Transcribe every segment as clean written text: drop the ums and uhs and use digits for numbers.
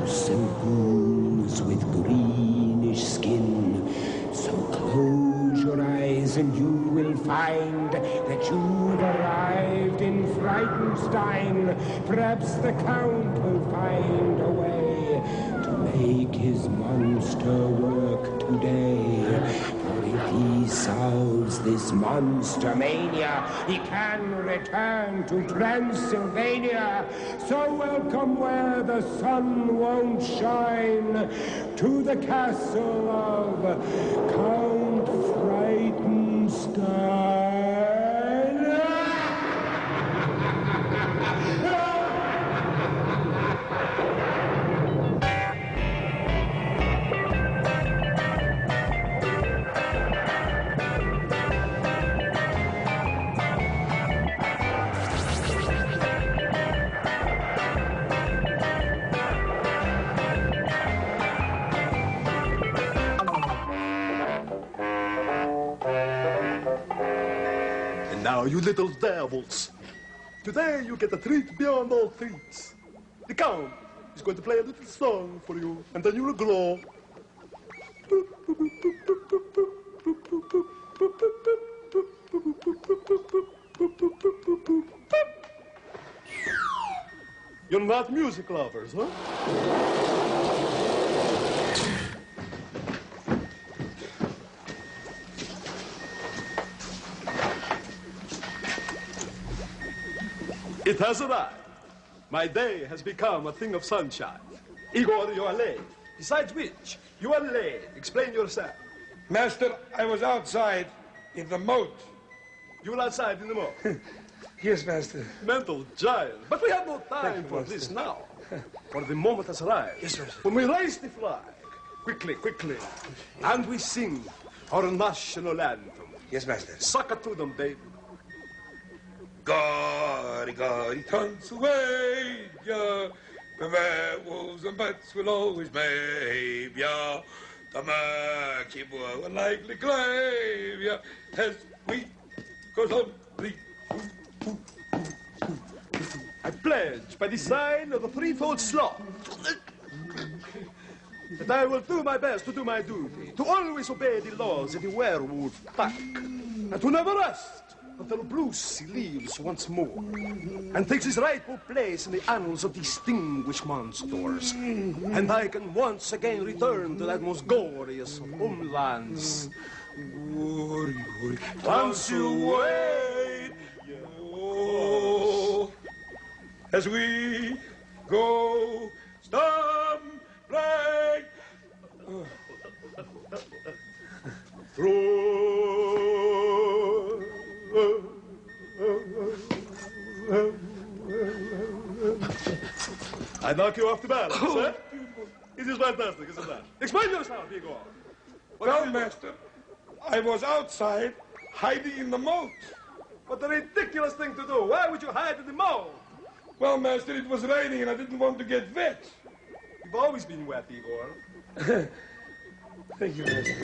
ghosts and ghouls with greenish skin. So close your eyes and you will find that you've arrived in Frightenstein. Perhaps the Count will find a way to make his monster work today. For if he solves this monster mania, he can return to Transylvania. So welcome where the sun won't shine, to the castle of Count Frightenstein. Now, you little devils, today you get a treat beyond all treats. The Count is going to play a little song for you, and then you will glow. You're not music lovers, huh? It has arrived. My day has become a thing of sunshine. Igor, you are late. Besides which, you are late. Explain yourself. Master, I was outside in the moat. You were outside in the moat? Yes, Master. Mental giant. But we have no time for this now. For the moment has arrived. Yes, Master. When we raise the flag, quickly, quickly, and we sing our national anthem. Yes, Master. Sucker to them, baby. God, Pennsylvania, the werewolves and bats will always maim ya. The murky boy will likely claim ya as we goes on. I pledge by the sign of the threefold sloth that I will do my best to do my duty, to always obey the laws of the werewolf pack, and to never rest until Brucey leaves once more and takes his rightful place in the annals of distinguished monsters, and I can once again return to that most glorious of homelands. Once you wait, oh, as we go stumbling through. I knock you off the balance, eh? It is fantastic, isn't that? Explain yourself, Igor. Well, Master, I was outside hiding in the moat. What a ridiculous thing to do. Why would you hide in the moat? Well, Master, it was raining and I didn't want to get wet. You've always been wet, Igor. Thank you, Master.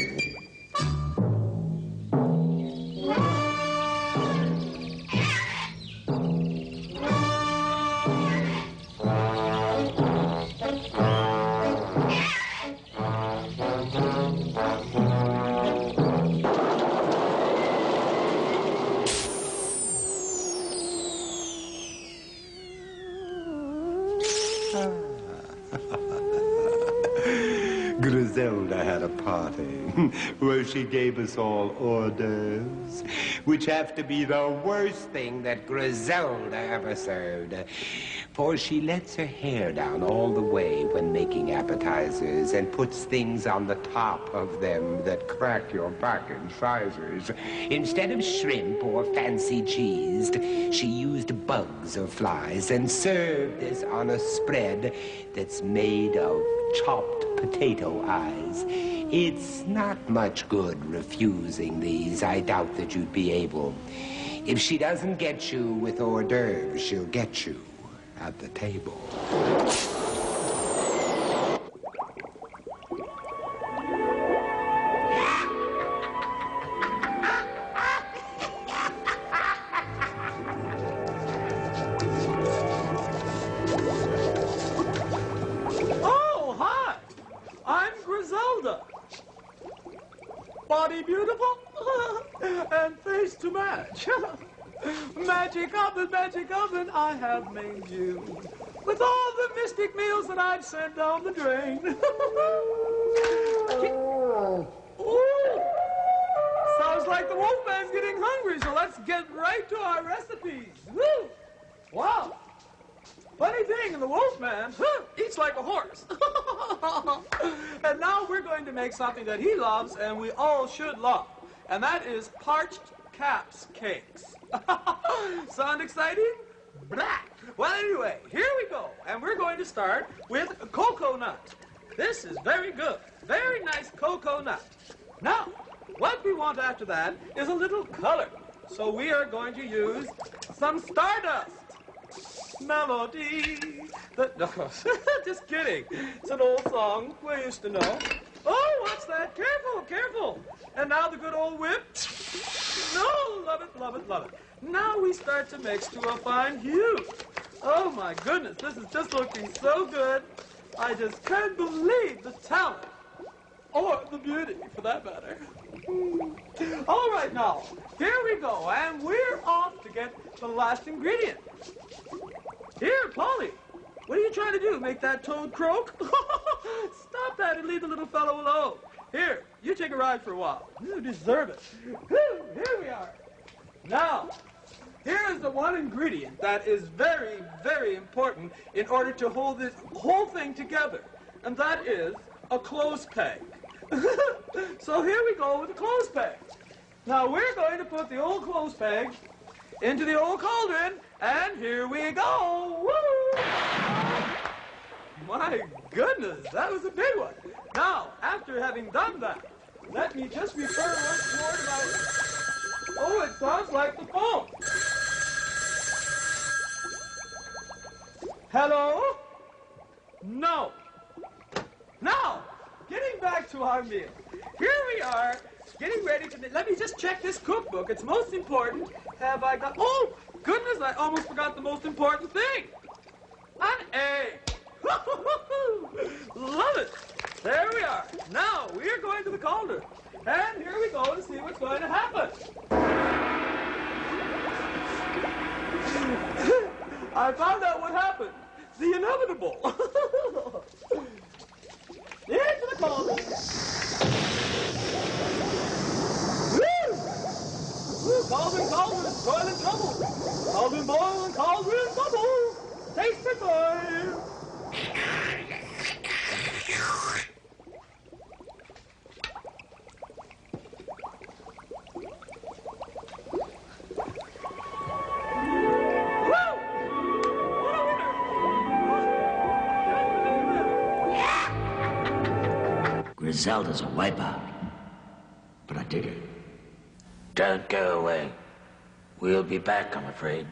Griselda had a party where she gave us all hors d'oeuvres, which have to be the worst thing that Griselda ever served. For she lets her hair down all the way when making appetizers and puts things on the top of them that crack your back incisors. Instead of shrimp or fancy cheese, she used bugs or flies and served this on a spread that's made of chopped potato eyes. It's not much good refusing these. I doubt that you'd be able. If she doesn't get you with hors d'oeuvres, she'll get you at the table. body beautiful, and face to match. Magic oven, I have made you. With all the mystic meals that I've sent down the drain. Ooh. Sounds like the wolfman's getting hungry, so let's get right to our recipes. Woo! Wow. Funny thing, the wolfman eats like a horse. And now we're going to make something that he loves and we all should love. And that is parched caps cakes. Sound exciting? Blah. Well, anyway, here we go. And we're going to start with cocoa nut. This is very good. Very nice cocoa nut. Now, what we want after that is a little color. So we are going to use some stardust. Melody. No, just kidding. It's an old song we used to know. Oh, what's that? Careful, careful. And now the good old whip. No, love it, love it, love it. Now we start to mix to a fine hue. Oh my goodness, this is just looking so good. I just can't believe the talent. Or the beauty, for that matter. All right, now, here we go, and we're off to get the last ingredient. Here, Polly, what are you trying to do, make that toad croak? Stop that and leave the little fellow alone. Here, you take a ride for a while. You deserve it. Here we are. Now, here is the one ingredient that is very, very important in order to hold this whole thing together, and that is a clothes peg. So here we go with the clothes peg. Now we're going to put the old clothes peg into the old cauldron, and here we go. Woo! My goodness, that was a big one. Now, after having done that, let me just refer once more to my... Oh, it sounds like the phone. Hello? No. Now, getting back to our meal. Here we are, getting ready to... Let me just check this cookbook. It's most important. Have I got... Oh, goodness, I almost forgot the most important thing. An egg. Love it. There we are. Now, we are going to the cauldron. And here we go to see what's going to happen. I found out what happened. The inevitable. Into the cauldron. Woo! Woo! Cauldron, cauldron, boiling trouble. Cauldron, boiling, cauldron, bubble. Taste the time. Griselda's a wipeout, but I dig her. Don't go away. We'll be back, I'm afraid.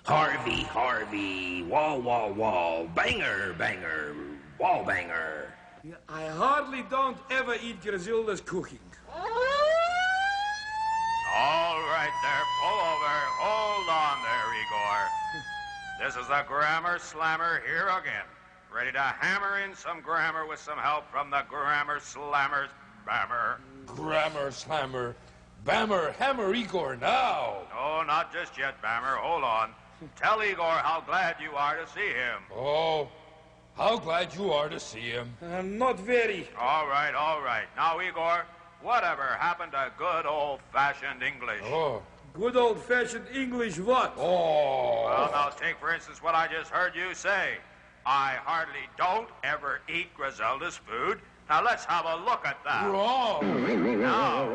Harvey, Harvey, wall, wall, wall, banger, banger, wall banger. Yeah, I hardly don't ever eat Griselda's cooking. All right there, pull over. Hold on there, Igor. This is the Grammar Slammer here again. Ready to hammer in some grammar with some help from the Grammar Slammer's Bammer. Grammar Slammer. Bammer, hammer Igor now. No, not just yet, Bammer. Hold on. Tell Igor how glad you are to see him. Oh, how glad you are to see him. Not very. All right, all right. Now, Igor, whatever happened to good old-fashioned English? Oh, good old-fashioned English what? Oh. Well, now, take, for instance, what I just heard you say. I hardly don't ever eat Griselda's food. Now, let's have a look at that. Wrong. Now,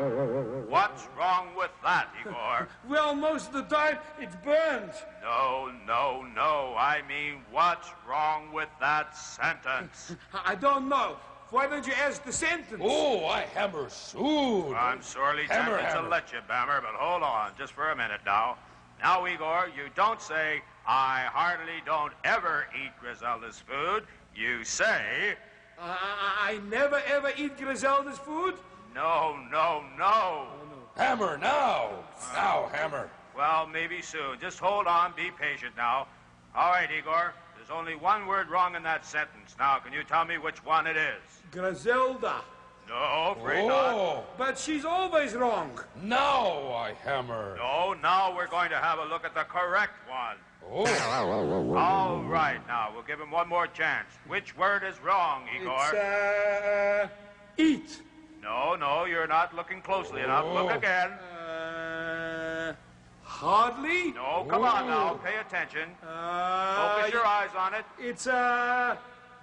what's wrong with that, Igor? Well, most of the time, it's burnt. No, no, no. I mean, what's wrong with that sentence? I don't know. Why don't you ask the sentence? Oh, I hammer soon. I'm sorely Hammer, tempted to hammer. let you, Bammer, but hold on just for a minute now. Now, Igor, you don't say, I hardly don't ever eat Griselda's food. You say... I never ever eat Griselda's food? No, no, no. Hammer now. Now, hammer. Well, maybe soon. Just hold on. Be patient now. All right, Igor. There's only one word wrong in that sentence. Now, can you tell me which one it is? Griselda. No, afraid not. Oh, But she's always wrong. now I hammer. No, now we're going to have a look at the correct one. Oh, All right, now, we'll give him one more chance. Which word is wrong, Igor? It's, eat. No, you're not looking closely enough. Look again. Hardly. No, come on now, pay attention. Focus your eyes on it. It's,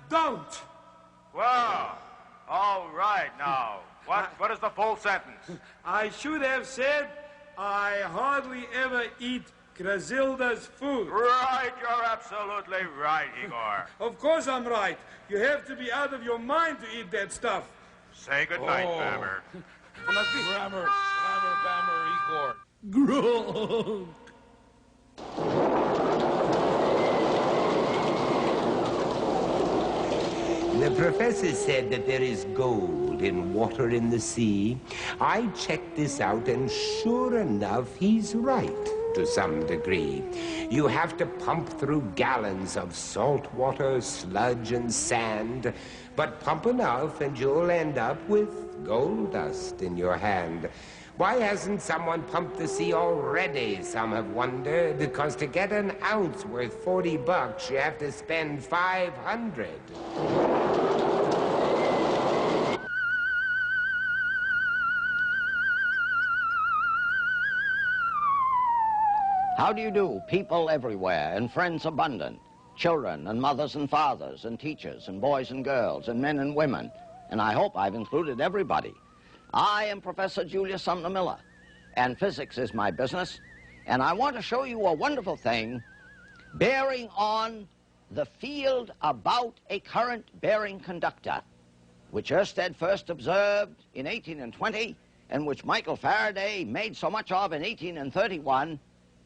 don't. Well, all right now. What is the full sentence? I should have said, I hardly ever eat Grazilda's food. Right, you're absolutely right, Igor. Of course I'm right. You have to be out of your mind to eat that stuff. Say goodnight, Oh. Bammer. grammar, slammer, bammer, Igor. The professor said that there is gold in water in the sea. I checked this out, and sure enough, he's right to some degree. You have to pump through gallons of salt water, sludge, and sand, but pump enough and you'll end up with gold dust in your hand. Why hasn't someone pumped the sea already, some have wondered? Because to get an ounce worth $40, you have to spend 500. How do you do, people everywhere, and friends abundant, children and mothers and fathers and teachers and boys and girls and men and women, and I hope I've included everybody. I am Professor Julius Sumner Miller, and physics is my business, and I want to show you a wonderful thing bearing on the field about a current-bearing conductor, which Ørsted first observed in 1820, and which Michael Faraday made so much of in 1831,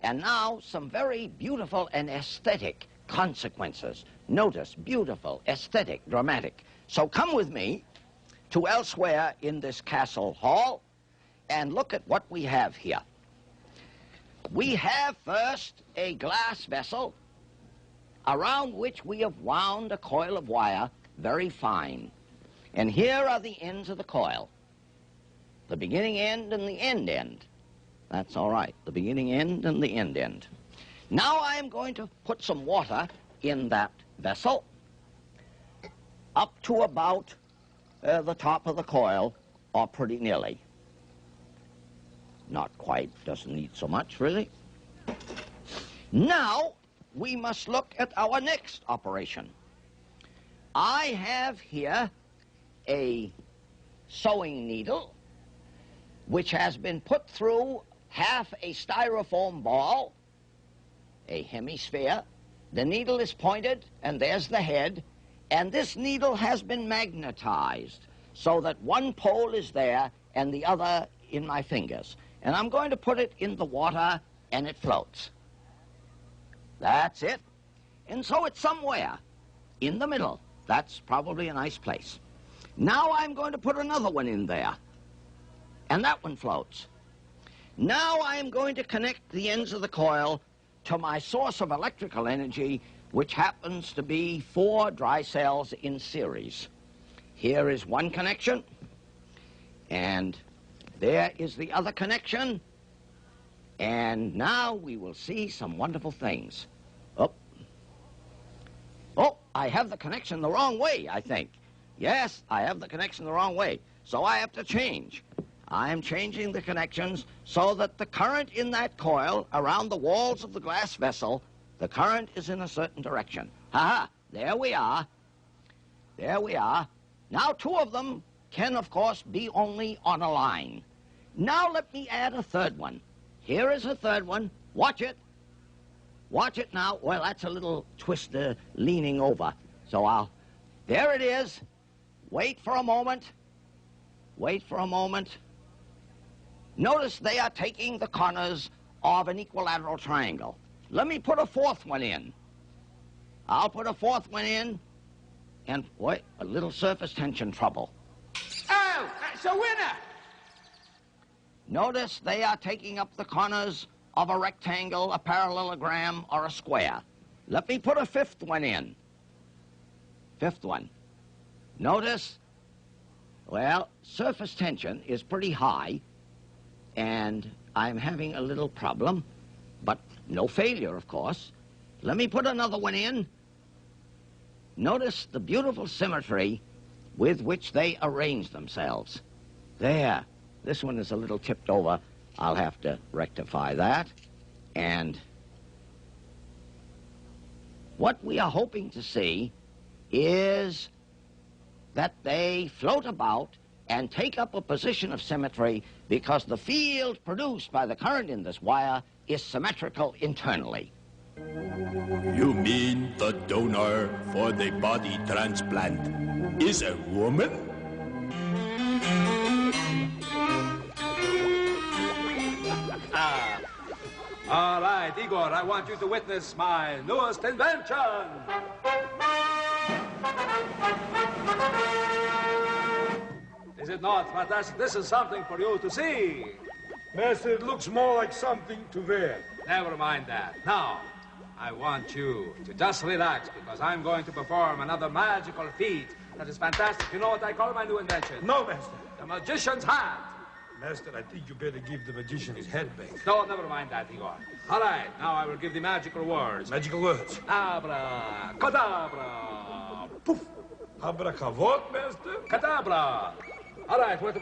and now some very beautiful and aesthetic consequences. Notice, beautiful, aesthetic, dramatic. So come with me to elsewhere in this castle hall and look at what we have here. We have first a glass vessel around which we have wound a coil of wire very fine. And here are the ends of the coil, the beginning end and the end end. That's all right, the beginning end and the end end. Now I'm going to put some water in that vessel up to about the top of the coil, or pretty nearly. Not quite, doesn't need so much, really. Now, we must look at our next operation. I have here a sewing needle which has been put through half a styrofoam ball, a hemisphere. The needle is pointed, and there's the head, and this needle has been magnetized so that one pole is there and the other in my fingers. And I'm going to put it in the water, and it floats. That's it. And so it's somewhere in the middle. That's probably a nice place. Now I'm going to put another one in there, and that one floats. Now I'm going to connect the ends of the coil to my source of electrical energy, which happens to be 4 dry cells in series. Here is one connection, and there is the other connection, and now we will see some wonderful things. Oh, I have the connection the wrong way, I think. Yes, I have the connection the wrong way, so I have to change. I am changing the connections so that the current in that coil around the walls of the glass vessel, the current is in a certain direction. Ha-ha, there we are. There we are. Now 2 of them can, of course, be only on a line. Now let me add a third one. Here is a third one. Watch it. Watch it now. Well, that's a little twister leaning over. So there it is. Wait for a moment. Wait for a moment. Notice they are taking the corners of an equilateral triangle. Let me put a 4th one in. I'll put a 4th one in, and wait, a little surface tension trouble. Oh, that's a winner! Notice they are taking up the corners of a rectangle, a parallelogram, or a square. Let me put a 5th one in. 5th one. Notice, Well, surface tension is pretty high, and I'm having a little problem, but no failure, of course. Let me put another one in. Notice the beautiful symmetry with which they arrange themselves. There. This one is a little tipped over. I'll have to rectify that. And what we are hoping to see is that they float about and take up a position of symmetry because the field produced by the current in this wire is symmetrical internally. You mean the donor for the body transplant is a woman? All right, Igor, I want you to witness my newest invention. Is it not fantastic? This is something for you to see. Master, it looks more like something to wear. Never mind that. Now, I want you to just relax because I'm going to perform another magical feat that is fantastic. You know what I call my new invention? No, Master. The magician's hat. Master, I think you better give the magician his head back. No, never mind that, Igor. All right, now I will give the magical words. Magical words. Abra, cadabra, poof. Abracavot, Master? Cadabra. All right, what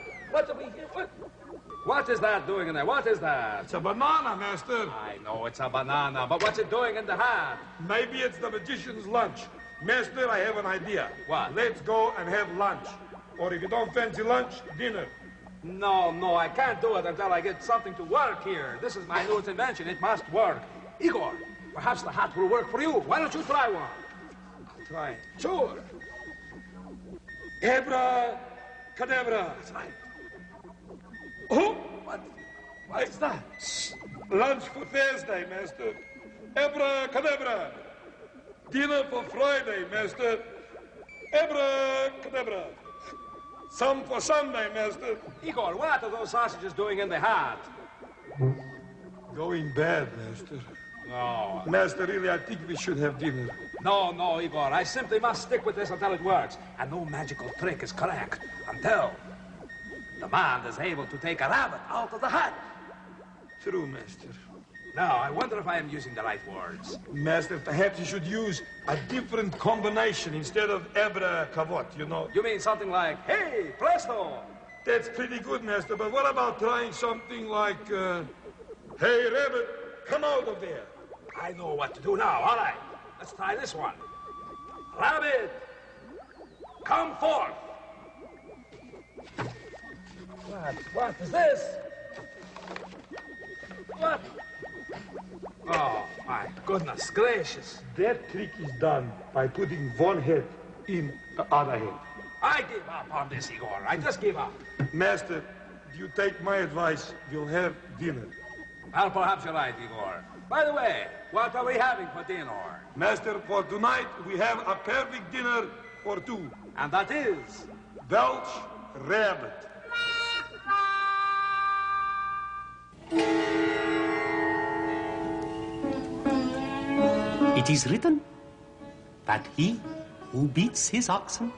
do we hear? What is that doing in there? What is that? It's a banana, Master. I know it's a banana, but what's it doing in the hat? Maybe it's the magician's lunch. Master, I have an idea. What? Let's go and have lunch. Or if you don't fancy lunch, dinner. No, I can't do it until I get something to work here. This is my newest invention. It must work. Igor, perhaps the hat will work for you. Why don't you try one? I'll try. Sure. Abracadabra. That's right. Oh, What's that? lunch for Thursday, Master. Abracadabra. Dinner for Friday, Master. Abracadabra. Some for Sunday, Master. Igor, what are those sausages doing in the hat? Going bad, Master. No. Master, really, I think we should have dinner. No, Igor. I simply must stick with this until it works. And no magical trick is correct until the man is able to take a rabbit out of the hat. True, Master. Now, I wonder if I am using the right words. Master, perhaps you should use a different combination instead of abracavot, you know. You mean something like, hey, presto. That's pretty good, Master, but what about trying something like, hey, rabbit, come out of there. I know what to do now. All right, let's try this one. Rabbit, come forth. What is this? What? Oh, my goodness gracious. That trick is done by putting one head in the other head. I give up on this, Igor. I just give up. Master, if you take my advice, we'll have dinner. Well, perhaps you're right, Igor. By the way, what are we having for dinner? Master, for tonight, we have a perfect dinner for two. And that is? Belch rabbit. It is written that he who beats his oxen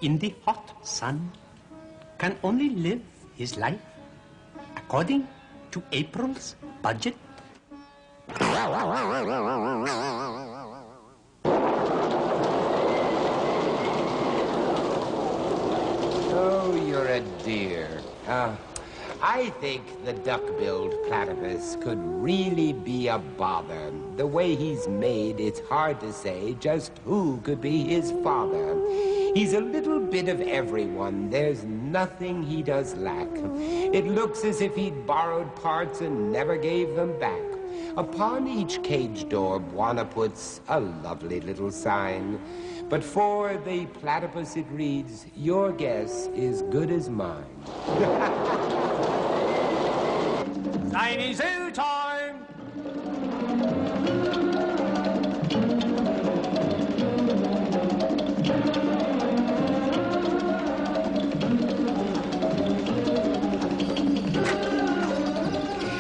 in the hot sun can only live his life according to April's budget. Oh, you're a dear. I think the duck-billed platypus could really be a bother. The way he's made, it's hard to say just who could be his father. He's a little bit of everyone. There's nothing he does lack. It looks as if he'd borrowed parts and never gave them back. Upon each cage door, Buana puts a lovely little sign. But for the platypus it reads, your guess is good as mine. Tiny zoo time!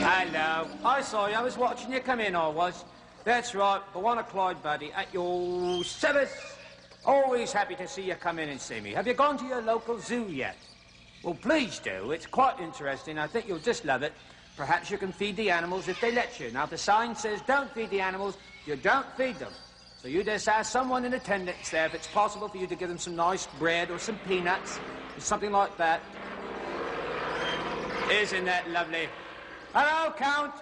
Hello. I saw you. I was watching you come in, I was. That's right. Buana Clyde, buddy, at your service. Always happy to see you come in and see me. Have you gone to your local zoo yet? Well, please do. It's quite interesting. I think you'll just love it. Perhaps you can feed the animals if they let you. Now, if the sign says don't feed the animals, you don't feed them. So you just ask someone in attendance there if it's possible for you to give them some nice bread or some peanuts or something like that. Isn't that lovely? Hello, Count.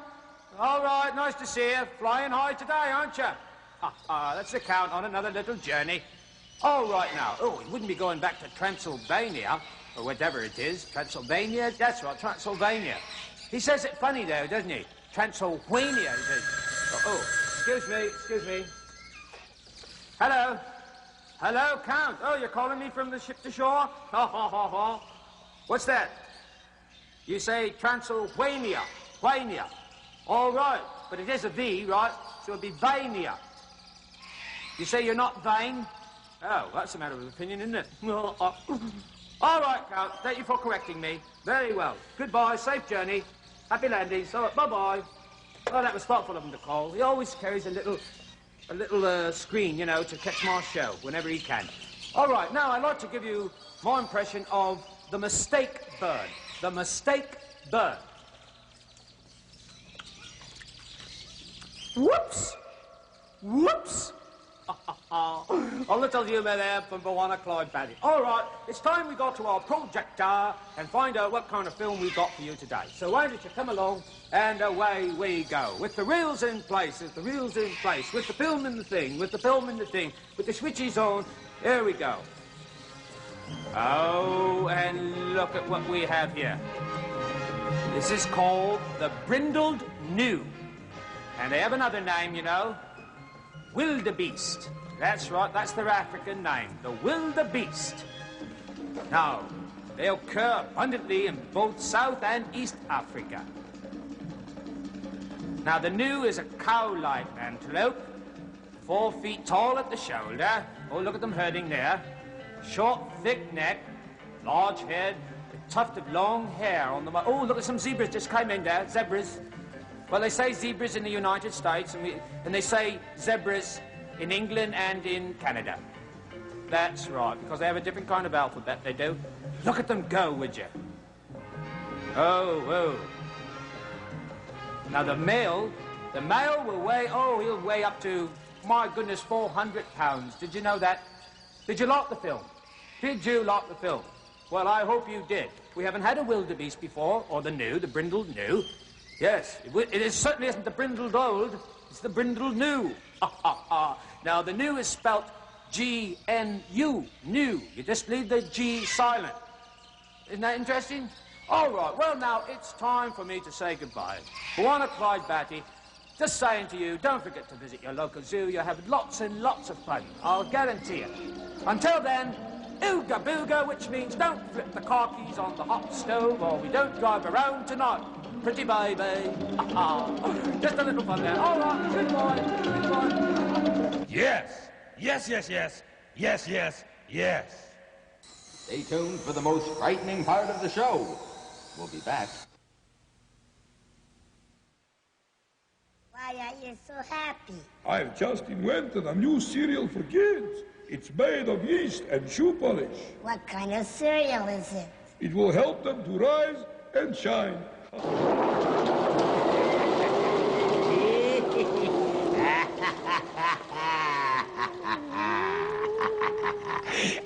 All right, nice to see you. Flying high today, aren't you? That's the Count on another little journey. All right now. Oh, he wouldn't be going back to Transylvania, or whatever it is. Transylvania? That's right, Transylvania. He says it funny, though, doesn't he? Transylvania, he says. Oh, excuse me. Hello? Hello, Count. Oh, you're calling me from the ship to shore? What's that? You say Transylvania. Vania. All right, but it is a V, right? So it'll be Vania. You say you're not vain? Oh, that's a matter of opinion, isn't it? All right, Count. Thank you for correcting me. Very well. Goodbye. Safe journey. Happy landing. So, bye-bye. Oh, that was thoughtful of him to call. He always carries a little screen, you know, to catch my show whenever he can. All right, now I'd like to give you my impression of the mistake bird. The mistake bird. Whoops! Whoops! A little humour there from Bawana Clyde Batty. All right, it's time we go to our projector and find out what kind of film we've got for you today. So why don't you come along and away we go. With the reels in place, with the reels in place, with the film in the thing, with the film in the thing, with the switches on, here we go. Oh, and look at what we have here. This is called the brindled gnu. And they have another name, you know. Wildebeest. That's right, that's their African name, the wildebeest. Now, they occur abundantly in both South and East Africa. Now, the gnu is a cow-like antelope, 4 feet tall at the shoulder. Oh, look at them herding there. Short, thick neck, large head, a tuft of long hair on the... Oh, look at some zebras just came in there, zebras. Well, they say zebras in the United States, and they say zebras in England and in Canada. That's right, because they have a different kind of alphabet, they do. Look at them go, would you? Oh. Now, the male will weigh, he'll weigh up to, my goodness, 400 pounds. Did you know that? Did you like the film? Did you like the film? Well, I hope you did. We haven't had a wildebeest before, or the gnu, the brindled gnu. Yes, it certainly isn't the brindled old, it's the brindled gnu. Now, the gnu is spelt G-N-U, gnu. You just leave the G silent. Isn't that interesting? All right, well, now, it's time for me to say goodbye. Bawana Clyde Batty, just saying to you, don't forget to visit your local zoo. You'll have lots and lots of fun, I'll guarantee it. Until then, ooga booga, which means don't flip the car keys on the hot stove, or we don't drive around tonight. Pretty baby. Just a little fun there. All right, goodbye. Yes. Stay tuned for the most frightening part of the show. We'll be back. Why are you so happy? I've just invented a new cereal for kids. It's made of yeast and shoe polish. What kind of cereal is it? It will help them to rise and shine.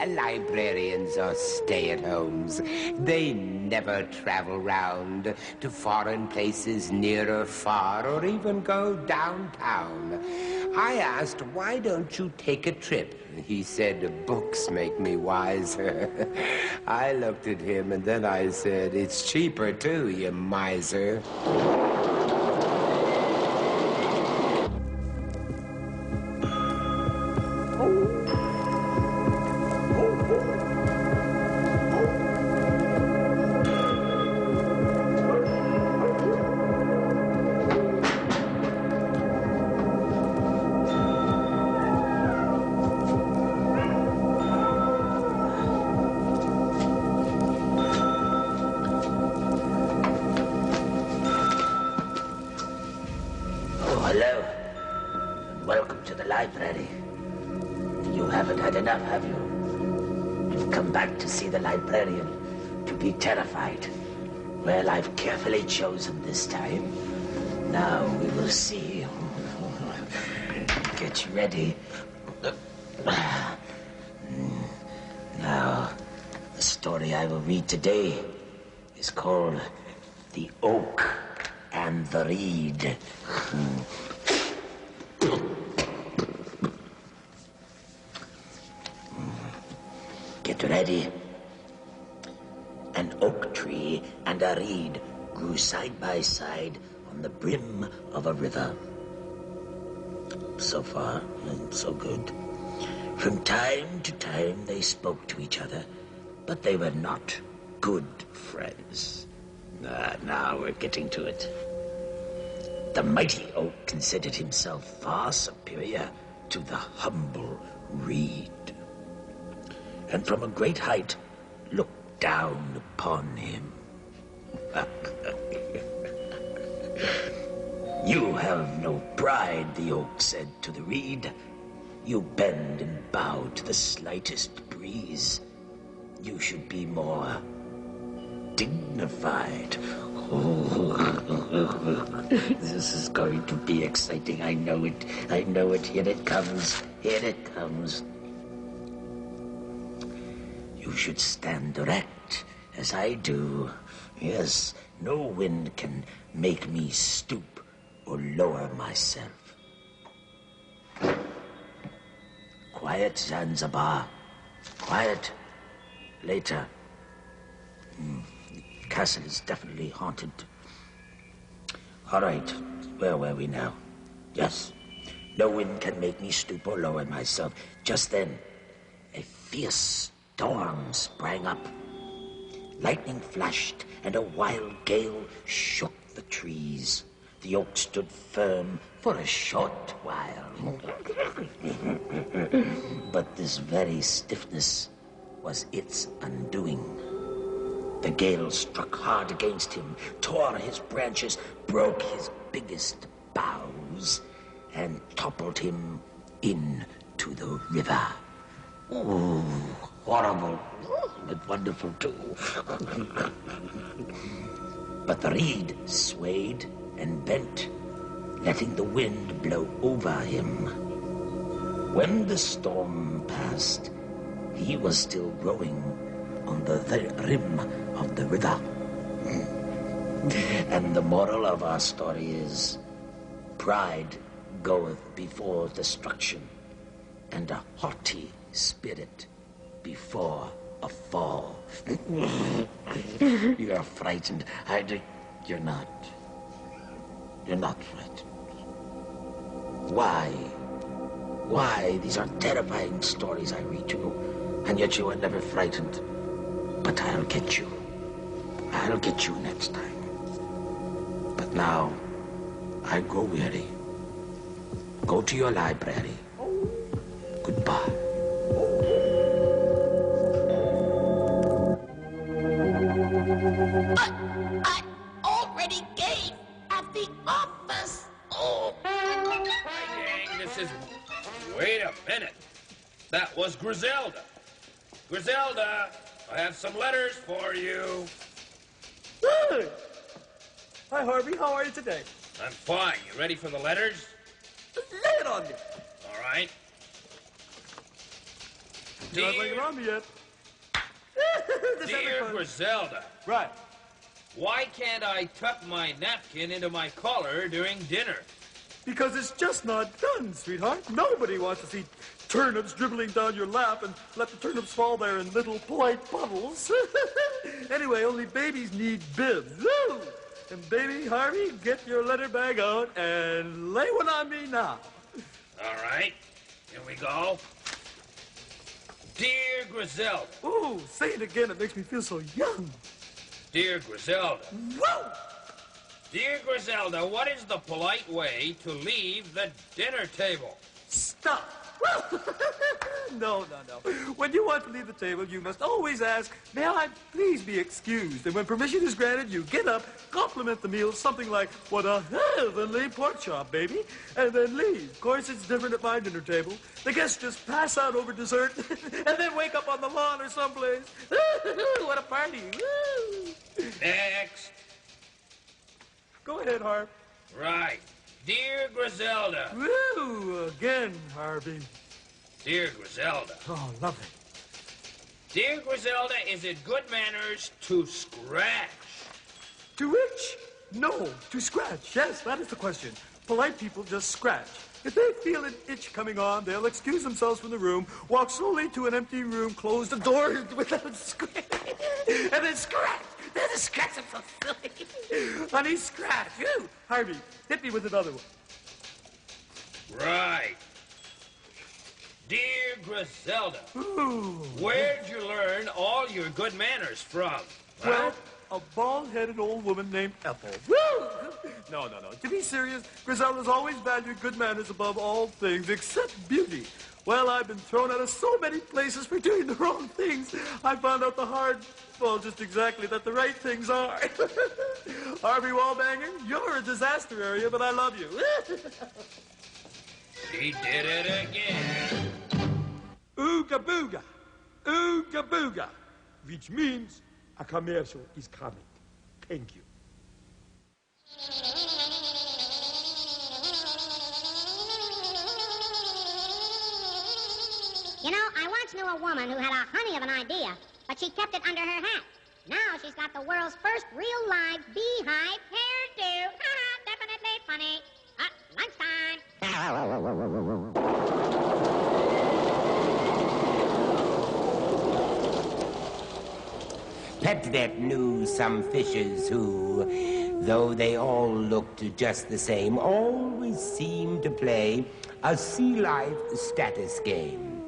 Librarians are stay-at-homes. They never travel round to foreign places near or far, or even go downtown. I asked, why don't you take a trip? He said, books make me wiser. I looked at him and then I said, it's cheaper too, you miser. Hello, and welcome to the library. You haven't had enough, have you? You've come back to see the librarian, to be be terrified. Well, I've carefully chosen this time. Now we will see. Get ready. Now, the story I will read today is called The Oak and the Reed. Get ready. An oak tree and a reed grew side by side on the brim of a river. So far, so good. From time to time, they spoke to each other, but they were not good friends. Now we're getting to it. The mighty oak considered himself far superior to the humble reed, and from a great height looked down upon him. You have no pride, the oak said to the reed. You bend and bow to the slightest breeze. You should be more dignified. This is going to be exciting. I know it. I know it. Here it comes. Here it comes. You should stand erect, as I do. Yes, no wind can make me stoop or lower myself. Quiet, Zanzibar. Quiet. Later. The castle is definitely haunted. All right, where were we now? Yes. No wind can make me stoop or lower myself. Just then, a fierce storm sprang up. Lightning flashed, and a wild gale shook the trees. The oak stood firm for a short while. But this very stiffness was its undoing. The gale struck hard against him, tore his branches, broke his biggest boughs, and toppled him into the river. Ooh, horrible, but wonderful too. But the reed swayed and bent, letting the wind blow over him. When the storm passed, he was still rowing on the rim of the river. And the moral of our story is, pride goeth before destruction, and a haughty spirit before a fall. You are frightened. You're not. You're not frightened. Why? Why? These are terrifying stories I read you, and yet you are never frightened. But I'll get you. I'll get you next time. But now, I grow weary. Go to your library. Goodbye. I already gave at the office. Oh. Dang, this is... Wait a minute. That was Griselda. Griselda, I have some letters for you. Good. Hi, Harvey. How are you today? I'm fine. You ready for the letters? Lay it on me. All right. You're not laying it on me yet. Dear Griselda. Right. Why can't I tuck my napkin into my collar during dinner? Because it's just not done, sweetheart. Nobody wants to see turnips dribbling down your lap and let the turnips fall there in little polite puddles. Anyway, only babies need bibs. Woo! And baby, Harvey, get your letter bag out and lay one on me now. All right. Here we go. Dear Griselda. Ooh, say it again. It makes me feel so young. Dear Griselda. Whoa! Dear Griselda, what is the polite way to leave the dinner table? Stop. No. When you want to leave the table, you must always ask, may I please be excused? And when permission is granted, you get up, compliment the meal, something like, what a heavenly pork chop, baby, and then leave. Of course, it's different at my dinner table. The guests just pass out over dessert and then wake up on the lawn or someplace. What a party. Next. Go ahead, Harp. Right. Dear Griselda. Woo! Again, Harvey. Dear Griselda. Oh, lovely. Dear Griselda, is it good manners to scratch? To itch? No, to scratch. Yes, that is the question. Polite people just scratch. If they feel an itch coming on, they'll excuse themselves from the room, walk slowly to an empty room, close the door without scratching, and then scratch. Then scratch them so silly. Honey, scratch. You, Harvey, hit me with another one. Right. Dear Griselda, Ooh. Where'd you learn all your good manners from? Well, a bald-headed old woman named Ethel. Woo! No. To be serious, Griselda's always valued good manners above all things except beauty. Well, I've been thrown out of so many places for doing the wrong things. I found out just exactly that the right things are. Harvey Wallbanger, you're a disaster area, but I love you. She did it again. Ooga booga, ooga booga, which means a commercial is coming. Thank you. You know, I once knew a woman who had a honey of an idea, but she kept it under her hat. Now she's got the world's first real live beehive hairdo. Definitely funny. Lunchtime. Pet vet knew some fishes who, though they all looked just the same, always seemed to play a sea life status game.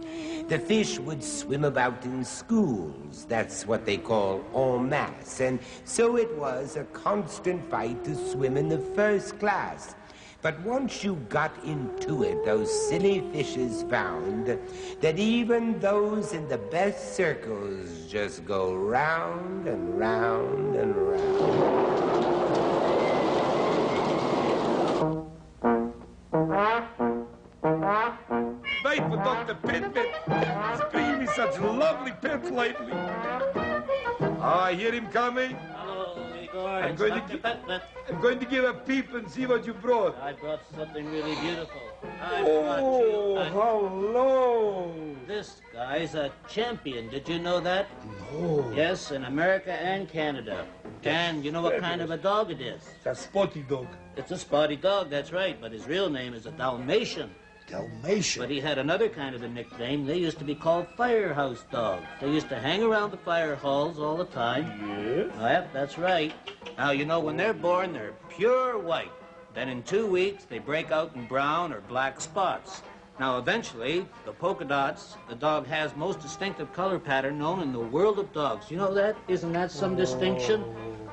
The fish would swim about in schools. That's what they call en masse. And so it was a constant fight to swim in the first class. But once you got into it, those silly fishes found that even those in the best circles just go round and round and round. Wait for Dr. Pittman. He's bringing me such lovely pets lately. I hear him coming. Hello, Igor. I'm going to give a peep and see what you brought. I brought something really beautiful. Hello. This guy's a champion. Did you know that? No. Yes, in America and Canada. And you know what kind of a dog it is? It's a spotty dog. It's a spotty dog, that's right. But his real name is a Dalmatian. Dalmatian? But he had another kind of a nickname. They used to be called firehouse dogs. They used to hang around the fire halls all the time. Yes? Yep, that's right. Now, you know, when they're born, they're pure white. Then in 2 weeks, they break out in brown or black spots. Now, eventually, the polka dots, the dog has most distinctive color pattern known in the world of dogs. You know that? Isn't that some distinction?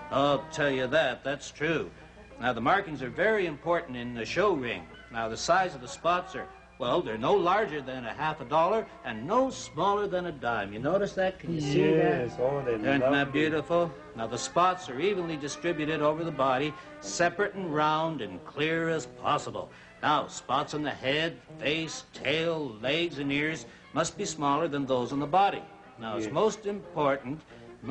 I'll tell you that. That's true. Now, the markings are very important in the show ring. Now, the size of the spots are, well, they're no larger than $50 and no smaller than a dime. You notice that? Can you see that? Yes, oh, Isn't that beautiful? Now, the spots are evenly distributed over the body, separate and round and clear as possible. Now, spots on the head, face, tail, legs, and ears must be smaller than those on the body. Now, it's most important, it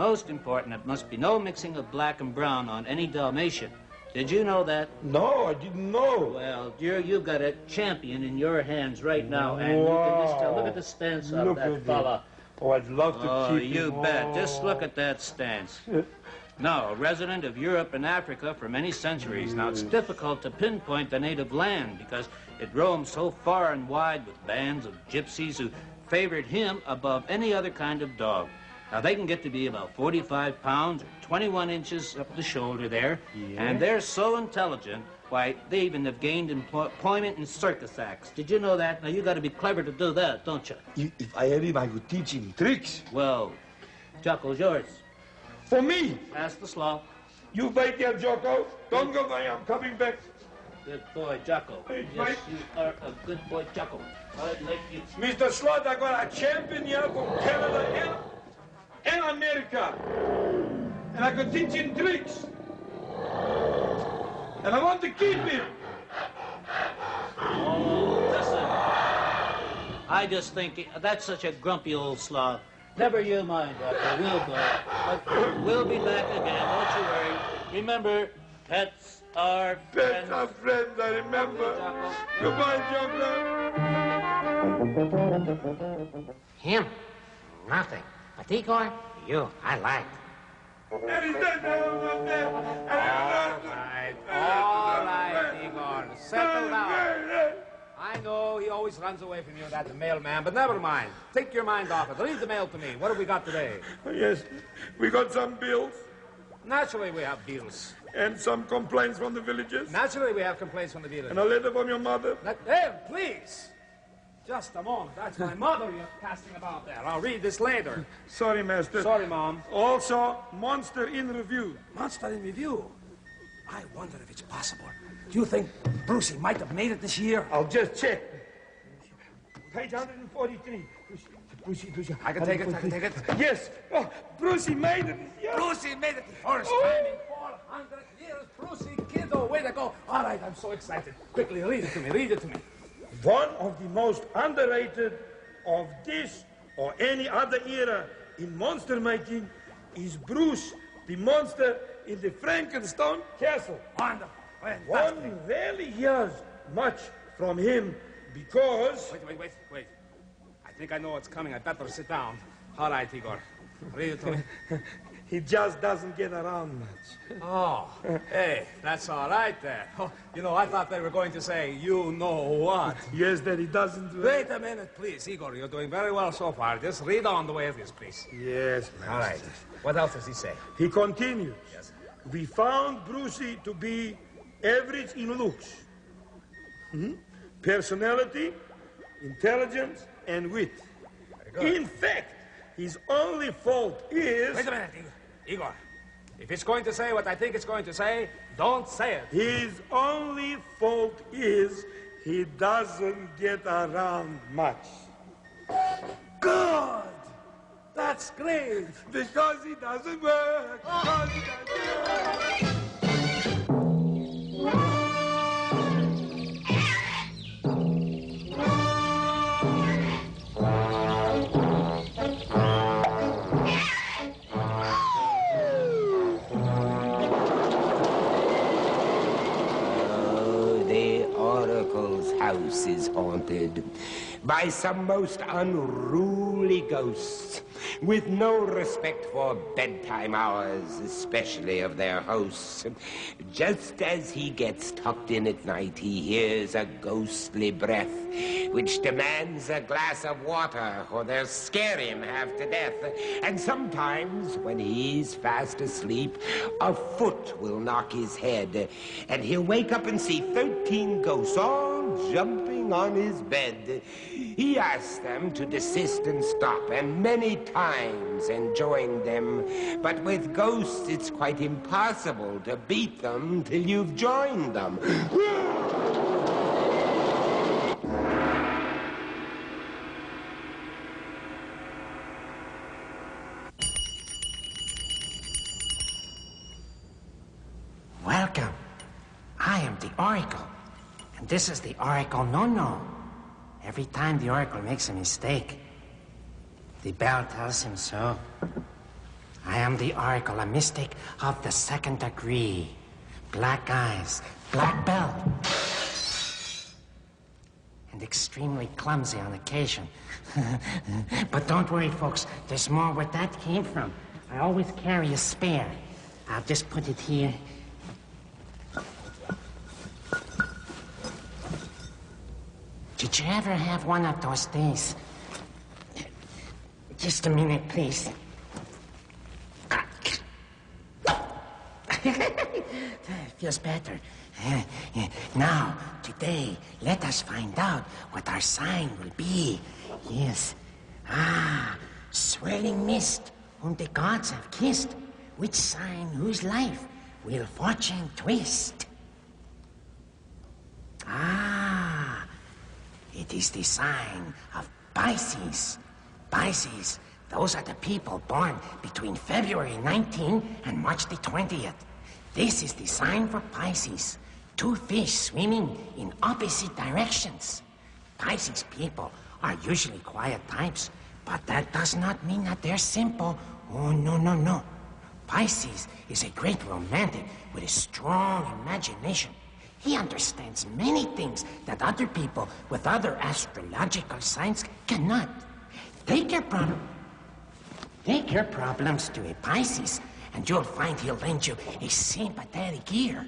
must be no mixing of black and brown on any Dalmatian. Did you know that? No, I didn't know. Well, dear, you've got a champion in your hands right now, and you can just tell. Look at the stance of that fella. Oh, I'd love to keep you him. bet. Just look at that stance. Now, a resident of Europe and Africa for many centuries. Now, it's difficult to pinpoint the native land because it roams so far and wide with bands of gypsies who favored him above any other kind of dog. Now, they can get to be about 45 pounds or 21 inches up the shoulder there, and they're so intelligent, why, they even have gained employment in circus acts. Did you know that? Now, you got to be clever to do that, don't you? If I had him, I would teach him tricks. Well, Jocko's yours. For me? Pass the slaw. You wait there, Jocko. Don't go away, I'm coming back. Good boy, Jocko. Yes, you are a good boy, Jocko. I'd like you. Mr. Slot, I got a champion here from Canada and America. And I can teach him tricks. And I want to keep him. Oh, listen. I just think that's such a grumpy old slob. Never you mind, Jocko. We'll go. But we'll be back again. Don't you worry. Remember, pets are friends. Pets are friends, I remember. Goodbye, Joker. Him? Nothing. But Igor, you, I liked. And he's dead now. All right, Igor. Settle down. I know he always runs away from you, that mailman, but never mind. Take your mind off it. Read the mail to me. What have we got today? Yes, we got some bills. Naturally, we have bills. And some complaints from the villagers. Naturally, we have complaints from the villagers. And a letter from your mother. Hey, please. Just a moment. That's my mother you're casting about there. I'll read this later. Sorry, Master. Sorry, Mom. Also, Monster in Review. Monster in Review? I wonder if it's possible. Do you think Brucey might have made it this year? I'll just check. Page 143. Brucey. I can take it. Yes. Oh, Brucey made it this year. Brucey made it the first time in 400 years. Brucey, kiddo, way to go. All right, I'm so excited. Quickly, read it to me. One of the most underrated of this or any other era in monster making is Bruce, the monster in the Frankenstein castle. Wonderful. One rarely hears much from him because... Wait. I think I know what's coming. I better sit down. All right, Igor. Read it to me. He just doesn't get around much. Oh, hey, that's all right there. Oh, I thought they were going to say, you know what. Yes, that he doesn't... Wait a minute, please, Igor. You're doing very well so far. Just read on the way it is, please. Yes, Master. All right. What else does he say? He continues. Yes. We found Brucey to be average in looks, personality, intelligence, and wit. In fact, his only fault is... Wait a minute, Igor. If it's going to say what I think it's going to say, don't say it. His only fault is he doesn't get around much. Good! That's great! Because he doesn't work. House is haunted by some most unruly ghosts with no respect for bedtime hours, especially of their hosts. Just as he gets tucked in at night, he hears a ghostly breath which demands a glass of water or they'll scare him half to death. And sometimes, when he's fast asleep, a foot will knock his head, and he'll wake up and see 13 ghosts all jumping on his bed. He asks them to desist and stop, and many times enjoined them. But with ghosts, it's quite impossible to beat them till you've joined them. Welcome. I am the Oracle. And this is the Oracle no-no. Every time the Oracle makes a mistake, the bell tells him so. I am the Oracle, a mystic of the second degree. Black eyes, black belt. And extremely clumsy on occasion. But don't worry, folks. There's more where that came from. I always carry a spare. I'll just put it here. Did you ever have one of those days? Just a minute, please. Feels better. Now, today, let us find out what our sign will be. Yes. Swirling mist, whom the gods have kissed. Which sign, whose life will fortune twist? Ah, it is the sign of Pisces. Pisces, those are the people born between February 19 and March the 20th. This is the sign for Pisces. Two fish swimming in opposite directions. Pisces people are usually quiet types, but that does not mean that they're simple. Oh, no, no, no. Pisces is a great romantic with a strong imagination. He understands many things that other people with other astrological signs cannot. Take your problems to a Pisces, and you'll find he'll lend you a sympathetic ear.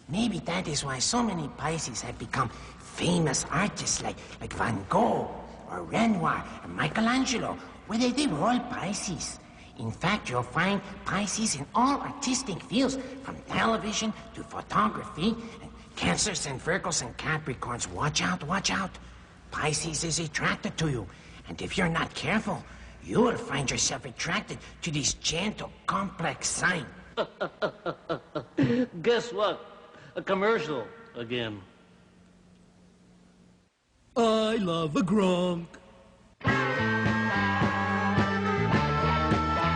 Maybe that is why so many Pisces have become famous artists like Van Gogh or Renoir or Michelangelo. Well, they were all Pisces. In fact, you'll find Pisces in all artistic fields, from television to photography. Cancers and Virgos and Capricorns, watch out, watch out. Pisces is attracted to you. And if you're not careful, you will find yourself attracted to this gentle, complex sign. Guess what? A commercial again. I love a Gronk.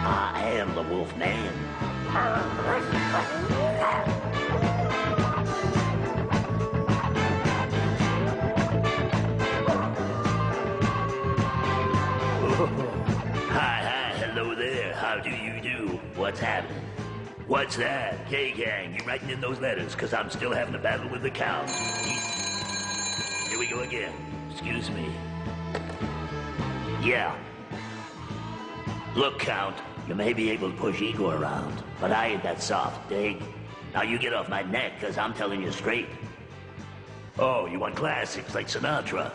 I am the Wolf Man. Hi, hello there. How do you do? What's happening? What's that? Hey, gang, you writing in those letters? Because I'm still having a battle with the Count. Here we go again. Excuse me. Yeah. Look, Count, you may be able to push Igor around, but I ain't that soft, dig? Now you get off my neck, because I'm telling you straight. Oh, you want classics like Sinatra?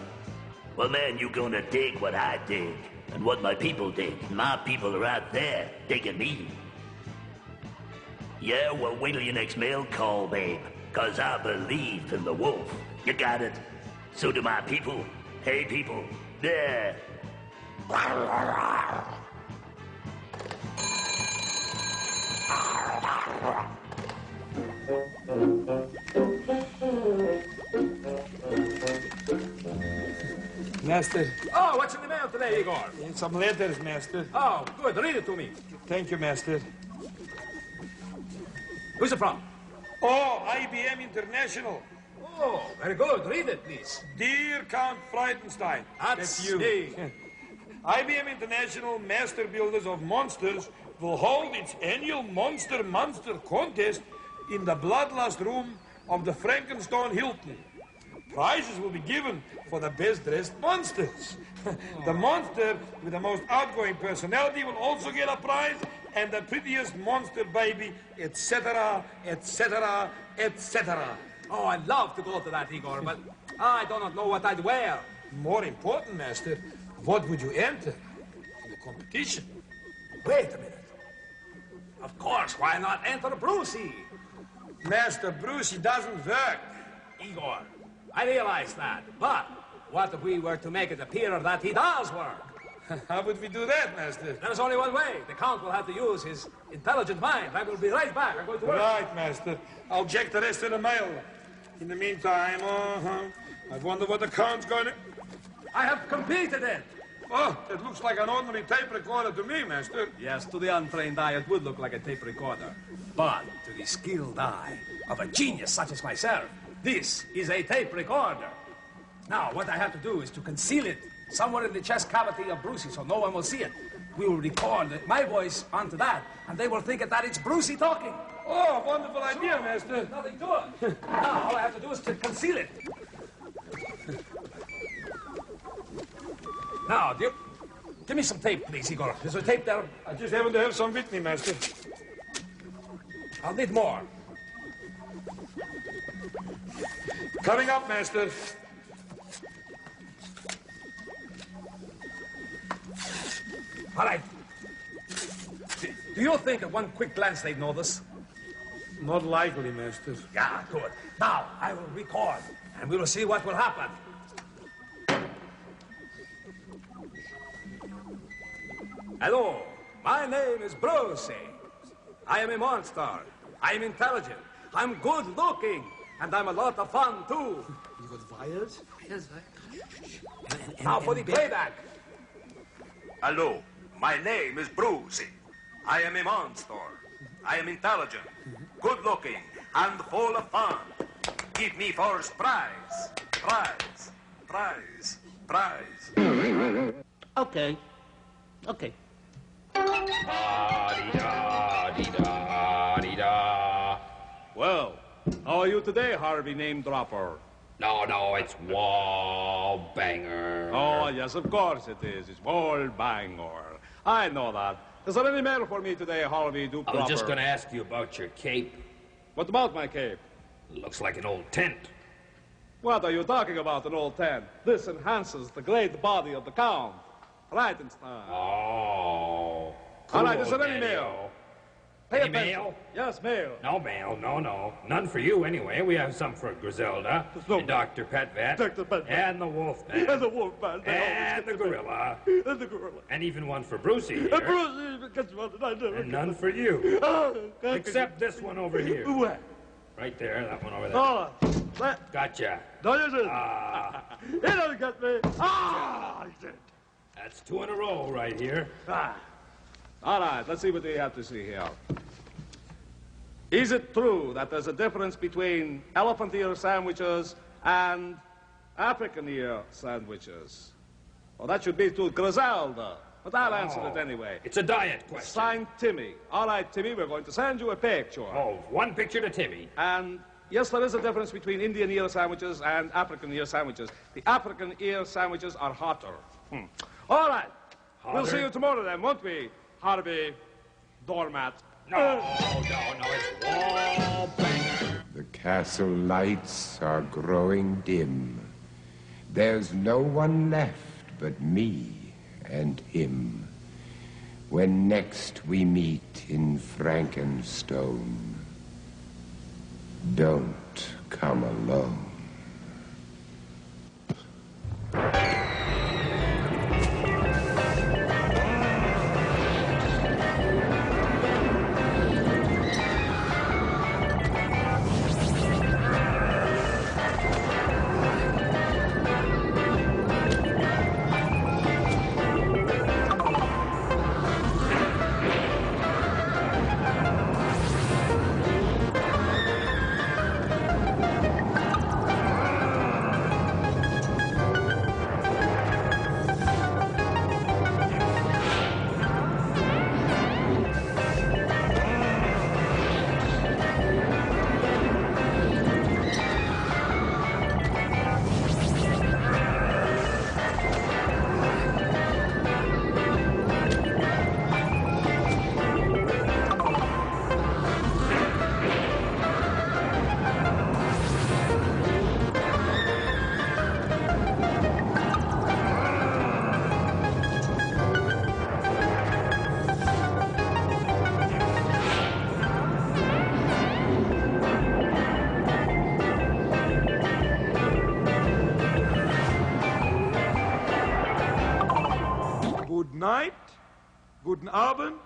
Well, man, you gonna dig what I dig, and what my people dig. And my people are out there digging me. Yeah, well, wait till your next mail call, babe, because I believe in the wolf. You got it? So do my people. Hey, people. There. Master. Oh, what's in the mail today, Igor? Some letters, Master. Oh, good. Read it to me. Thank you, Master. Who's it from? Oh, IBM International. Oh, very good. Read it, please. Dear Count Freudenstein. That's you. me. IBM International Master Builders of Monsters will hold its annual Monster contest in the bloodlust room of the Frankenstein Hilton. Prizes will be given for the best-dressed monsters. The monster with the most outgoing personality will also get a prize, and the prettiest monster baby, etc., etc., etc. Oh, I'd love to go to that, Igor, but I do not know what I'd wear. More important, Master, what would you enter in the competition? Wait a minute. Of course, why not enter Brucey? Master, Brucey doesn't work. Igor, I realize that, but what if we were to make it appear that he does work? How would we do that, Master? There's only one way. The Count will have to use his intelligent mind. I will be right back. I'm going to work. Right, Master. I'll check the rest of the mail. In the meantime, I wonder what the Count's going to... I have completed it. Oh, it looks like an ordinary tape recorder to me, Master. Yes, to the untrained eye, it would look like a tape recorder. But to the skilled eye of a genius such as myself, this is a tape recorder. Now, what I have to do is to conceal it somewhere in the chest cavity of Brucey so no one will see it. We will record my voice onto that, and they will think that it's Brucey talking. Oh, wonderful idea, Master. Nothing to it. Now, all I have to do is to conceal it. Now, give me some tape, please, Igor. There's a tape there. I just happen to have some with me, Master. I'll need more. Coming up, Master. All right. Do you think at one quick glance they'd know this? Not likely, Master. Yeah, good. Now, I will record, and we will see what will happen. Hello, my name is Brucey. I am a monster. I am intelligent. I'm good looking, and I'm a lot of fun, too. You got wires? Yes, Now for the playback. Hello, my name is Brucey. I am a monster. I am intelligent, good-looking, and full of fun. Give me first prize. Prize. Prize. Prize. Okay. Okay. Da-dee-da-dee-da-dee-da. Well, how are you today, Harvey Name Dropper? No, it's Wall Banger. Oh, yes, of course it is. It's Wall Banger. I know that. Is there any mail for me today, Harvey Duke I Dropper? was just going to ask you about your cape. What about my cape? Looks like an old tent. What are you talking about, an old tent? This enhances the great body of the Count. Ghtenstein. Oh. All right, is there any mail? Pay Any attention. mail? Yes, mail. No mail, no. None for you, anyway. We have some for Griselda, and Dr. Petvet, Dr. Petvet. and the Wolfman, And the Wolfman. and the Gorilla, And the gorilla. and even one for Brucey here, Brucey, guess what? I never and none for you. Oh, Except this one over here. Where? Right there, that one over there. Oh, that. Gotcha. No, you didn't. Ah. He don't get me. Ah, he did. That's 2 in a row right here. Ah. All right, let's see what we have to see here. Is it true that there's a difference between elephant ear sandwiches and African ear sandwiches? Well, that should be to Griselda, but I'll answer it anyway. It's a diet question. Signed Timmy. All right, Timmy, we're going to send you a picture. Oh, one picture to Timmy. And yes, there is a difference between Indian ear sandwiches and African ear sandwiches. The African ear sandwiches are hotter. All right. We'll see you tomorrow then, won't we, Harvey Doormat? No, it's Wall Banger. The castle lights are growing dim. There's no one left but me and him. When next we meet in Frankenstone, don't come alone. Good night, guten Abend,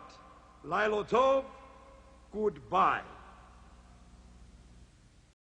Lailo Tov, goodbye.